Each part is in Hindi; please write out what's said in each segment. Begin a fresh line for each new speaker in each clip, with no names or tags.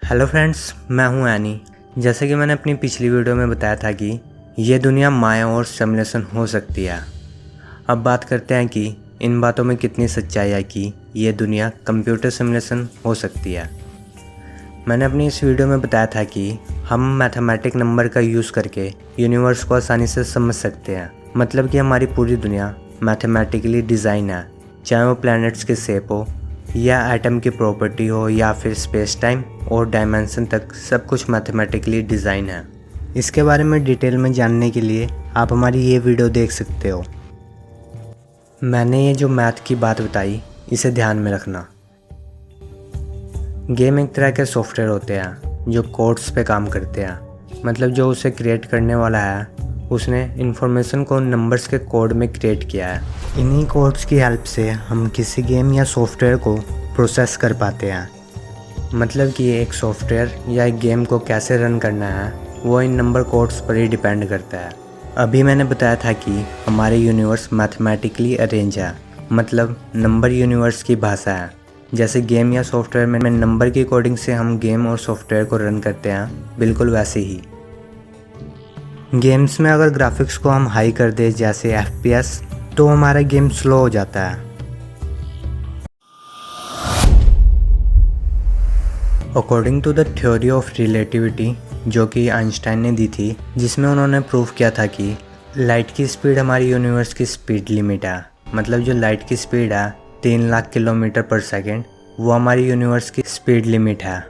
हेलो फ्रेंड्स, मैं हूं एनी। जैसे कि मैंने अपनी पिछली वीडियो में बताया था कि ये दुनिया माया और सिमुलेशन हो सकती है। अब बात करते हैं कि इन बातों में कितनी सच्चाई है कि ये दुनिया कंप्यूटर सिमुलेशन हो सकती है। मैंने अपनी इस वीडियो में बताया था कि हम मैथमेटिक नंबर का यूज़ करके यूनिवर्स को आसानी से समझ सकते हैं। मतलब कि हमारी पूरी दुनिया मैथमेटिकली डिज़ाइन है, चाहे वो प्लैनेट्स के शेप हो या एटम की प्रॉपर्टी हो या फिर स्पेस टाइम और डायमेंशन तक सब कुछ मैथमेटिकली डिज़ाइन है। इसके बारे में डिटेल में जानने के लिए आप हमारी ये वीडियो देख सकते हो। मैंने ये जो मैथ की बात बताई इसे ध्यान में रखना। गेम एक तरह के सॉफ्टवेयर होते हैं जो कोड्स पे काम करते हैं। मतलब जो उसे क्रिएट करने वाला है उसने इन्फॉर्मेशन को नंबर्स के कोड में क्रिएट किया है। इन्हीं कोड्स की हेल्प से हम किसी गेम या सॉफ्टवेयर को प्रोसेस कर पाते हैं। मतलब कि एक सॉफ्टवेयर या एक गेम को कैसे रन करना है वो इन नंबर कोड्स पर ही डिपेंड करता है। अभी मैंने बताया था कि हमारे यूनिवर्स मैथमेटिकली अरेंज है, मतलब नंबर यूनिवर्स की भाषा है। जैसे गेम या सॉफ्टवेयर में नंबर की कोडिंग से हम गेम और सॉफ्टवेयर को रन करते हैं, बिल्कुल वैसे ही गेम्स में अगर ग्राफिक्स को हम हाई कर दें जैसे FPS, तो हमारा गेम स्लो हो जाता है। According to the theory of relativity जो कि आइंस्टाइन ने दी थी, जिसमें उन्होंने प्रूव किया था कि लाइट की स्पीड हमारी यूनिवर्स की स्पीड लिमिट है। मतलब जो लाइट की स्पीड है 3 लाख किलोमीटर पर सेकेंड, वो हमारी यूनिवर्स की स्पीड लिमिट है।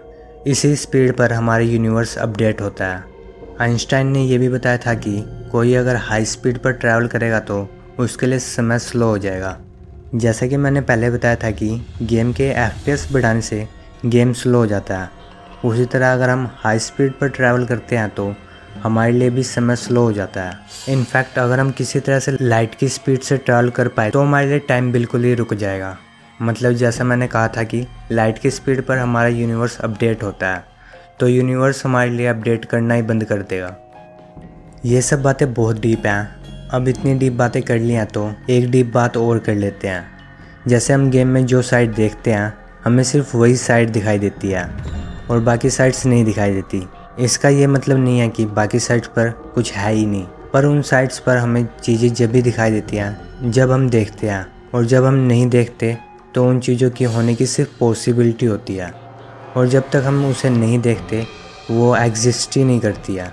इसी स्पीड पर हमारा यूनिवर्स अपडेट होता है। आइंस्टाइन ने यह भी बताया था कि कोई अगर हाई स्पीड पर ट्रैवल करेगा तो उसके लिए समय स्लो हो जाएगा। जैसा कि मैंने पहले बताया था कि गेम के FPS बढ़ाने से गेम स्लो हो जाता है, उसी तरह अगर हम हाई स्पीड पर ट्रैवल करते हैं तो हमारे लिए भी समय स्लो हो जाता है। इनफैक्ट अगर हम किसी तरह से लाइट की स्पीड से ट्रैवल कर पाए तो हमारे लिए टाइम बिल्कुल ही रुक जाएगा। मतलब जैसा मैंने कहा था कि लाइट की स्पीड पर हमारा यूनिवर्स अपडेट होता है, तो यूनिवर्स हमारे लिए अपडेट करना ही बंद कर देगा। ये सब बातें बहुत डीप हैं। अब इतनी डीप बातें कर ली हैं तो एक डीप बात और कर लेते हैं। जैसे हम गेम में जो साइड देखते हैं हमें सिर्फ वही साइड दिखाई देती है और बाकी साइड्स नहीं दिखाई देती। इसका ये मतलब नहीं है कि बाकी साइड्स पर कुछ है ही नहीं, पर उन साइड्स पर हमें चीज़ें जब भी दिखाई देती हैं जब हम देखते हैं, और जब हम नहीं देखते तो उन चीज़ों की होने की सिर्फ पॉसिबिलिटी होती है, और जब तक हम उसे नहीं देखते वो एग्जिस्ट ही नहीं करती है।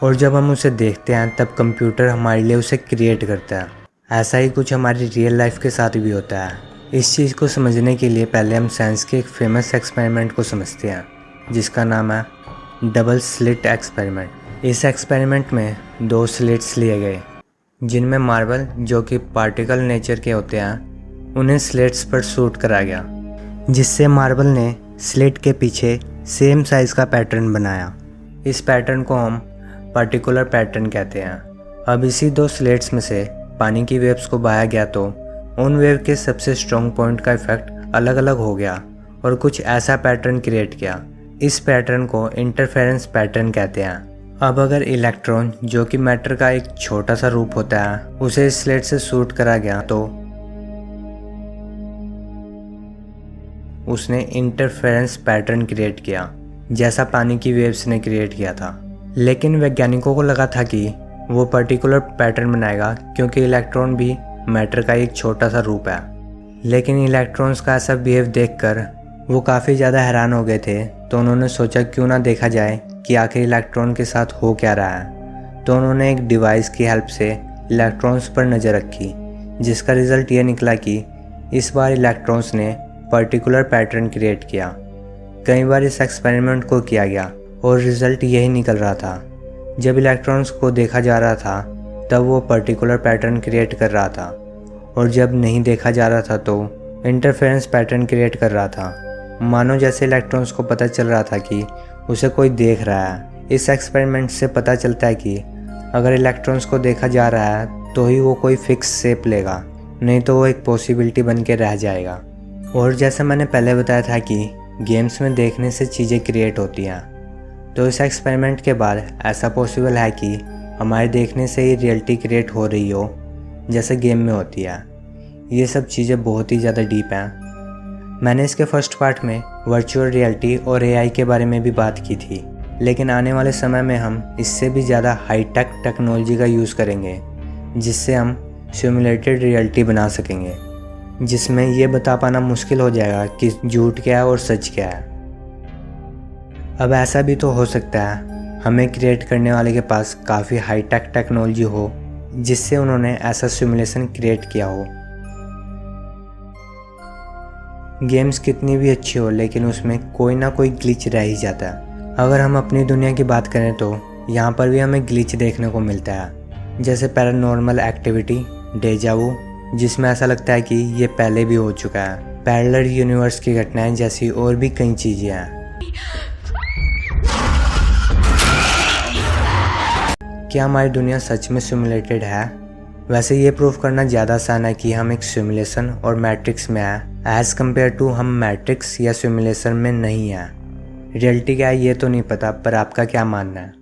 और जब हम उसे देखते हैं तब कंप्यूटर हमारे लिए उसे क्रिएट करता है। ऐसा ही कुछ हमारी रियल लाइफ के साथ भी होता है। इस चीज़ को समझने के लिए पहले हम साइंस के एक फेमस एक्सपेरिमेंट को समझते हैं जिसका नाम है डबल स्लिट एक्सपेरिमेंट। इस एक्सपेरिमेंट में 2 स्लिट्स लिए गए जिनमें मार्बल जो कि पार्टिकल नेचर के होते हैं उन्हें स्लिट्स पर शूट करा गया, जिससे मार्बल ने स्लिट के पीछे सेम साइज़ का पैटर्न बनाया। इस पैटर्न को हम पार्टिकुलर पैटर्न कहते हैं। अब इसी 2 स्लिट्स में से पानी की वेव्स को बहाया गया तो उन वेव के सबसे स्ट्रॉन्ग पॉइंट का इफेक्ट अलग अलग हो गया और कुछ ऐसा पैटर्न क्रिएट किया। इस पैटर्न को इंटरफेरेंस पैटर्न कहते हैं। अब अगर इलेक्ट्रॉन जो कि मैटर का एक छोटा सा रूप होता है उसे इस स्लिट से शूट करा गया तो उसने इंटरफेरेंस पैटर्न क्रिएट किया जैसा पानी की वेव्स ने क्रिएट किया था। लेकिन वैज्ञानिकों को लगा था कि वो पर्टिकुलर पैटर्न बनाएगा क्योंकि इलेक्ट्रॉन भी मैटर का एक छोटा सा रूप है। लेकिन इलेक्ट्रॉन्स का ऐसा बिहेव देखकर वो काफ़ी ज़्यादा हैरान हो गए थे, तो उन्होंने सोचा क्यों ना देखा जाए कि आखिर इलेक्ट्रॉन के साथ हो क्या रहा है। तो उन्होंने एक डिवाइस की हेल्प से इलेक्ट्रॉन्स पर नज़र रखी, जिसका रिज़ल्ट ये निकला कि इस बार इलेक्ट्रॉन्स ने पर्टिकुलर पैटर्न क्रिएट किया। कई बार इस एक्सपेरिमेंट को किया गया और रिज़ल्ट यही निकल रहा था। जब इलेक्ट्रॉन्स को देखा जा रहा था तब वो पर्टिकुलर पैटर्न क्रिएट कर रहा था, और जब नहीं देखा जा रहा था तो इंटरफेरेंस पैटर्न क्रिएट कर रहा था। मानो जैसे इलेक्ट्रॉन्स को पता चल रहा था कि उसे कोई देख रहा है। इस एक्सपेरिमेंट से पता चलता है कि अगर इलेक्ट्रॉन्स को देखा जा रहा है तो ही वो कोई फिक्स शेप लेगा, नहीं तो वो एक पॉसिबिलिटी बन के रह जाएगा। और जैसे मैंने पहले बताया था कि गेम्स में देखने से चीज़ें क्रिएट होती हैं, तो इस एक्सपेरिमेंट के बाद ऐसा पॉसिबल है कि हमारे देखने से ही रियलिटी क्रिएट हो रही हो जैसे गेम में होती है। ये सब चीज़ें बहुत ही ज़्यादा डीप हैं। मैंने इसके फर्स्ट पार्ट में वर्चुअल रियलिटी और एआई के बारे में भी बात की थी, लेकिन आने वाले समय में हम इससे भी ज़्यादा हाईटेक टेक्नोलॉजी का यूज़ करेंगे, जिससे हम सिमुलेटेड रियलिटी बना सकेंगे, जिसमें ये बता पाना मुश्किल हो जाएगा कि झूठ क्या है और सच क्या है। अब ऐसा भी तो हो सकता है हमें क्रिएट करने वाले के पास काफ़ी हाईटेक टेक्नोलॉजी हो, जिससे उन्होंने ऐसा सिमुलेशन क्रिएट किया हो। गेम्स कितनी भी अच्छी हो, लेकिन उसमें कोई ना कोई ग्लिच रह ही जाता है। अगर हम अपनी दुनिया की बात करें तो यहाँ पर भी हमें ग्लिच देखने को मिलता है, जैसे पैरानॉर्मल एक्टिविटी, डेजा वू, जिसमें ऐसा लगता है कि ये पहले भी हो चुका है, पैरेलल यूनिवर्स की घटनाएं जैसी और भी कई चीज़ें हैं। क्या हमारी दुनिया सच में सिमुलेटेड है? वैसे ये प्रूव करना ज़्यादा आसान है कि हम एक सिमुलेशन और मैट्रिक्स में हैं, एज़ कम्पेयर टू हम मैट्रिक्स या सिमुलेशन में नहीं हैं। रियलिटी क्या है ये तो नहीं पता, पर आपका क्या मानना है?